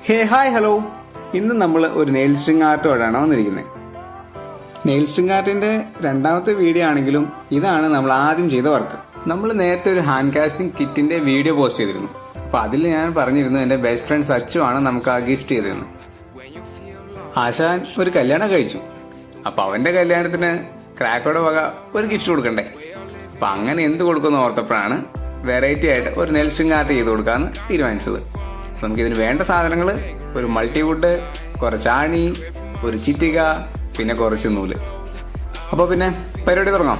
ഹേ hi hello, ഇന്ന് നമ്മൾ ഒരു നെയിൽ സ്ട്രിങ് ആർട്ടോടാണ് വന്നിരിക്കുന്നത്. നെയിൽ സ്ട്രിങ് ആർട്ടിന്റെ രണ്ടാമത്തെ വീഡിയോ ആണെങ്കിലും ഇതാണ് നമ്മൾ ആദ്യം ചെയ്ത വർക്ക്. നമ്മൾ നേരത്തെ ഒരു ഹാൻഡ് കാസ്റ്റിംഗ് കിറ്റിന്റെ വീഡിയോ പോസ്റ്റ് ചെയ്തിരുന്നു. അപ്പൊ അതിൽ ഞാൻ പറഞ്ഞിരുന്നു എന്റെ ബെസ്റ്റ് ഫ്രണ്ട് സച്ചു ആണ് നമുക്ക് ആ ഗിഫ്റ്റ് ചെയ്തിരുന്നത്. ആശാൻ ഒരു കല്യാണം കഴിച്ചു. അപ്പൊ അവന്റെ കല്യാണത്തിന് ക്രാക്കോടെ വക ഒരു ഗിഫ്റ്റ് കൊടുക്കണ്ടേ. അപ്പൊ അങ്ങനെ എന്ത് കൊടുക്കുമെന്ന് ഓർത്തപ്പോഴാണ് വെറൈറ്റി ആയിട്ട് ഒരു നെയിൽ സ്ട്രിങ് ആർട്ട് ചെയ്ത് കൊടുക്കാന്ന് തീരുമാനിച്ചത്. നമുക്കിതിന് വേണ്ട സാധനങ്ങൾ ഒരു മൾട്ടിവുഡ്, കുറച്ച് ആണി, ഒരു ചിറ്റിക, പിന്നെ കുറച്ച് നൂല്. അപ്പോൾ പിന്നെ പരിപാടി തുടങ്ങാം.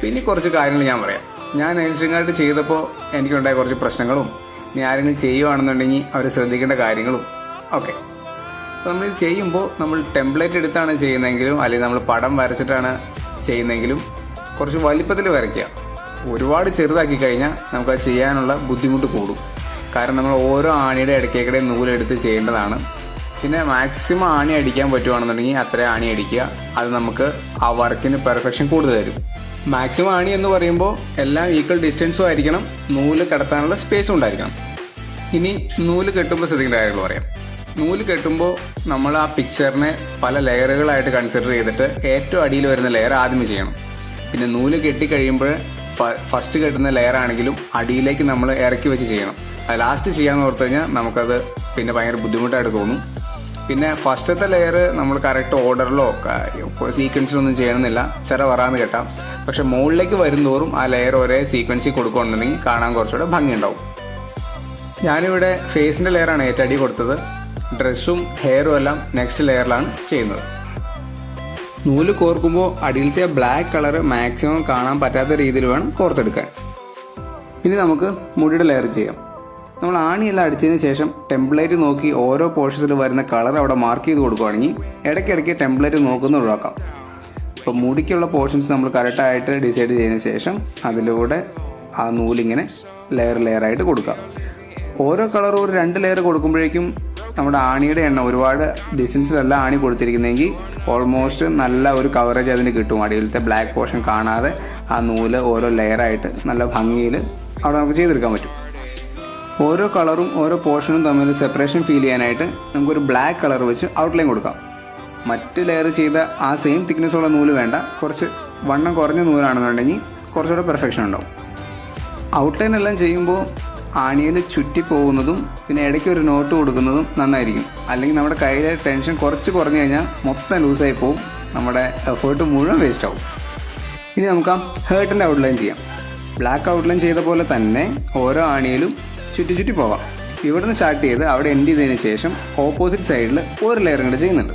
പിന്നെ കുറച്ച് കാര്യങ്ങൾ ഞാൻ പറയാം. ഞാൻ നെയിൽ സ്ട്രിങ് ആർട്ട് ചെയ്തപ്പോൾ എനിക്കുണ്ടായ കുറച്ച് പ്രശ്നങ്ങളും ഇനി ആരെങ്കിലും ചെയ്യുകയാണെന്നുണ്ടെങ്കിൽ അവർ ശ്രദ്ധിക്കേണ്ട കാര്യങ്ങളും ഒക്കെ. അപ്പോൾ നമ്മളിത് ചെയ്യുമ്പോൾ നമ്മൾ ടെംപ്ലേറ്റ് എടുത്താണ് ചെയ്യുന്നതെങ്കിലും അല്ലെങ്കിൽ നമ്മൾ പടം വരച്ചിട്ടാണ് ചെയ്യുന്നതെങ്കിലും കുറച്ച് വലിപ്പത്തിൽ വരയ്ക്കുക. ഒരുപാട് ചെറുതാക്കി കഴിഞ്ഞാൽ നമുക്കത് ചെയ്യാനുള്ള ബുദ്ധിമുട്ട് കൂടും. കാരണം നമ്മൾ ഓരോ ആണിയുടെ ഇടയ്ക്കേക്കിടെ നൂലെടുത്ത് ചെയ്യേണ്ടതാണ്. പിന്നെ മാക്സിമം ആണി അടിക്കാൻ പറ്റുവാണെന്നുണ്ടെങ്കിൽ അത്രയും ആണി അടിക്കുക. അത് നമുക്ക് ആ വർക്കിന് പെർഫെക്ഷൻ കൂടുതൽ തരും. മാക്സിമം ആണി എന്ന് പറയുമ്പോൾ എല്ലാം ഈക്വൽ ഡിസ്റ്റൻസും ആയിരിക്കണം, നൂല് കടത്താനുള്ള സ്പേസും ഉണ്ടായിരിക്കണം. ഇനി നൂല് കെട്ടുമ്പോൾ ശ്രദ്ധിക്കേണ്ട കാര്യങ്ങൾ പറയാം. നൂല് കെട്ടുമ്പോൾ നമ്മൾ ആ പിക്ചറിനെ പല ലെയറുകളായിട്ട് കൺസിഡർ ചെയ്തിട്ട് ഏറ്റവും അടിയിൽ വരുന്ന ലെയർ ആദ്യം ചെയ്യണം. പിന്നെ നൂല് കെട്ടിക്കഴിയുമ്പോൾ ഫസ്റ്റ് കെട്ടുന്ന ലെയർ ആണെങ്കിലും അടിയിലേക്ക് നമ്മൾ ഇറക്കി വെച്ച് ചെയ്യണം. അത് ലാസ്റ്റ് ചെയ്യാമെന്ന് ഓർത്ത് കഴിഞ്ഞാൽ നമുക്കത് പിന്നെ ഭയങ്കര ബുദ്ധിമുട്ടായിട്ട് തോന്നും. പിന്നെ ഫസ്റ്റത്തെ ലെയർ നമ്മൾ കറക്റ്റ് ഓർഡറിലോ സീക്വൻസിലൊന്നും ചെയ്യണമെന്നില്ല, ചില വറാന്ന് കെട്ടാം. പക്ഷെ മുകളിലേക്ക് വരുന്തോറും ആ ലെയർ ഒരേ സീക്വൻസിൽ കൊടുക്കുകയാണെന്നുണ്ടെങ്കിൽ കാണാൻ കുറച്ചുകൂടെ ഭംഗിയുണ്ടാവും. ഞാനിവിടെ ഫേസിൻ്റെ ലെയറാണ് ഏറ്റവും അടി കൊടുത്തത്. ഡ്രസ്സും ഹെയറും എല്ലാം നെക്സ്റ്റ് ലെയറിലാണ് ചെയ്യുന്നത്. നൂല് കോർക്കുമ്പോൾ അടിയിലത്തെ ബ്ലാക്ക് കളർ മാക്സിമം കാണാൻ പറ്റാത്ത രീതിയിൽ വേണം കോർത്തെടുക്കാൻ. ഇനി നമുക്ക് മുടിയുടെ ലെയർ ചെയ്യാം. നമ്മൾ ആണിയെല്ലാം അടിച്ചതിന് ശേഷം ടെംപ്ലേറ്റ് നോക്കി ഓരോ പോർഷനിൽ വരുന്ന കളർ അവിടെ മാർക്ക് ചെയ്ത് കൊടുക്കുകയാണെങ്കിൽ ഇടയ്ക്കിടയ്ക്ക് ടെംപ്ലേറ്റ് നോക്കുന്ന ഒഴിവാക്കാം. ഇപ്പോൾ മുടിക്കുള്ള പോർഷൻസ് നമ്മൾ കറക്റ്റായിട്ട് ഡിസൈഡ് ചെയ്തതിന് ശേഷം അതിലൂടെ ആ നൂലിങ്ങനെ ലെയറായിട്ട് കൊടുക്കാം. ഓരോ കളറും ഒരു 2 ലെയർ കൊടുക്കുമ്പോഴേക്കും നമ്മുടെ ആണിയുടെ എണ്ണം ഒരുപാട് ഡിസ്റ്റൻസിലല്ല ആണി കൊടുത്തിരിക്കുന്നതെങ്കിൽ ഓൾമോസ്റ്റ് നല്ല ഒരു കവറേജ് അതിന് കിട്ടും. അടിയിലത്തെ ബ്ലാക്ക് പോർഷൻ കാണാതെ ആ നൂല് ഓരോ ലെയറായിട്ട് നല്ല ഭംഗിയിൽ അവിടെ നമുക്ക് ചെയ്തെടുക്കാൻ പറ്റും. ഓരോ കളറും ഓരോ പോർഷനും തമ്മിൽ സെപ്പറേഷൻ ഫീൽ ചെയ്യാനായിട്ട് നമുക്കൊരു ബ്ലാക്ക് കളർ വെച്ച് ഔട്ട്ലൈൻ കൊടുക്കാം. മറ്റ് ലെയർ ചെയ്ത ആ സെയിം തിക്നെസ്സുള്ള നൂല് വേണ്ട, കുറച്ച് വണ്ണം കുറഞ്ഞ നൂലാണെന്നുണ്ടെങ്കിൽ കുറച്ചുകൂടെ പെർഫെക്ഷൻ ഉണ്ടാവും. ഔട്ട്ലൈൻ എല്ലാം ചെയ്യുമ്പോൾ ആണിയിൽ ചുറ്റി പോകുന്നതും പിന്നെ ഇടയ്ക്ക് ഒരു നോട്ട് കൊടുക്കുന്നതും നന്നായിരിക്കും. അല്ലെങ്കിൽ നമ്മുടെ കയ്യിലെ ടെൻഷൻ കുറച്ച് കുറഞ്ഞു കഴിഞ്ഞാൽ മൊത്തം ലൂസായി പോവും, നമ്മുടെ എഫേർട്ട് മുഴുവൻ വേസ്റ്റ് ആവും. ഇനി നമുക്ക് ആ ഹേർട്ടിൻ്റെ ഔട്ട്ലൈൻ ചെയ്യാം. ബ്ലാക്ക് ഔട്ട്ലൈൻ ചെയ്ത പോലെ തന്നെ ഓരോ ആണിയിലും ചുറ്റി പോവാം. ഇവിടുന്ന് സ്റ്റാർട്ട് ചെയ്ത് അവിടെ എൻഡ് ചെയ്തതിന് ശേഷം ഓപ്പോസിറ്റ് സൈഡിൽ ഒരു ലെയർ കൂടെ ചെയ്യുന്നുണ്ട്.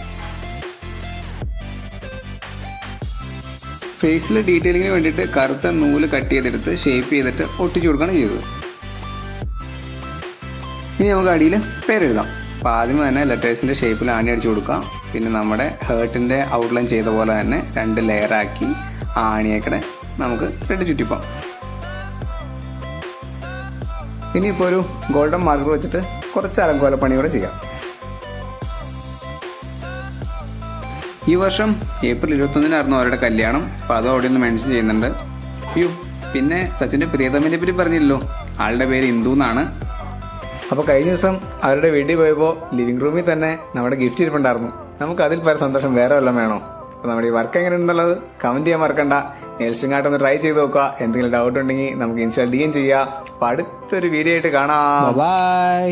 ഫേസിൽ ഡീറ്റെയിലിങ്ങിന് വേണ്ടിയിട്ട് കറുത്ത നൂല് കട്ട് ചെയ്തെടുത്ത് ഷേപ്പ് ചെയ്തിട്ട് ഒട്ടിച്ചു കൊടുക്കുകയാണ് ചെയ്തത്. ഇനി നമുക്ക് അടിയിൽ പേരെഴുതാം. അപ്പോൾ ആദ്യം തന്നെ ലെറ്റേഴ്സിൻ്റെ ഷേപ്പിൽ ആണി അടിച്ചു കൊടുക്കാം. പിന്നെ നമ്മുടെ ഹേർട്ടിൻ്റെ ഔട്ട്ലൈൻ ചെയ്ത പോലെ തന്നെ 2 ലെയറാക്കി ആണിയേക്കടെ നമുക്ക് 2 ചുറ്റിപ്പോം. ഇനിയിപ്പോൾ ഒരു ഗോൾഡൻ മാർക്കർ വെച്ചിട്ട് കുറച്ച് അലങ്കോല പണി കൂടെ ചെയ്യാം. ഈ വർഷം ഏപ്രിൽ 21-നായിരുന്നു അവരുടെ കല്യാണം. അപ്പോൾ അത് അവിടെ ഒന്ന് മെൻഷൻ ചെയ്യുന്നുണ്ട്. പിന്നെ സച്ചിൻ്റെ പ്രിയതമനെ പറ്റി പറഞ്ഞില്ലല്ലോ, ആളുടെ പേര് ഇന്ദു എന്നാണ്. അപ്പോൾ കഴിഞ്ഞ ദിവസം അവരുടെ വീട്ടിൽ പോയപ്പോൾ ലിവിംഗ് റൂമിൽ തന്നെ നമ്മുടെ ഗിഫ്റ്റ് ഇരിപ്പുണ്ടായിരുന്നു. നമുക്ക് അതിൽ പല സന്തോഷം വേറെ വല്ലതും വേണോ? അപ്പോൾ നമ്മുടെ ഈ വർക്ക് എങ്ങനെ ഉണ്ടെന്നുള്ളത് കമൻറ്റ് ചെയ്യാൻ മറക്കണ്ട. നെയിൽ സ്ട്രിങ് ആർട്ട് ഒന്ന് ട്രൈ ചെയ്ത് നോക്കുക. എന്തെങ്കിലും ഡൗട്ട് ഉണ്ടെങ്കിൽ നമുക്ക് ഇൻസ്റ്റാൾ ചെയ്യുകയും ചെയ്യാം. അപ്പോൾ അടുത്തൊരു വീഡിയോ ആയിട്ട് കാണാം. ബൈ.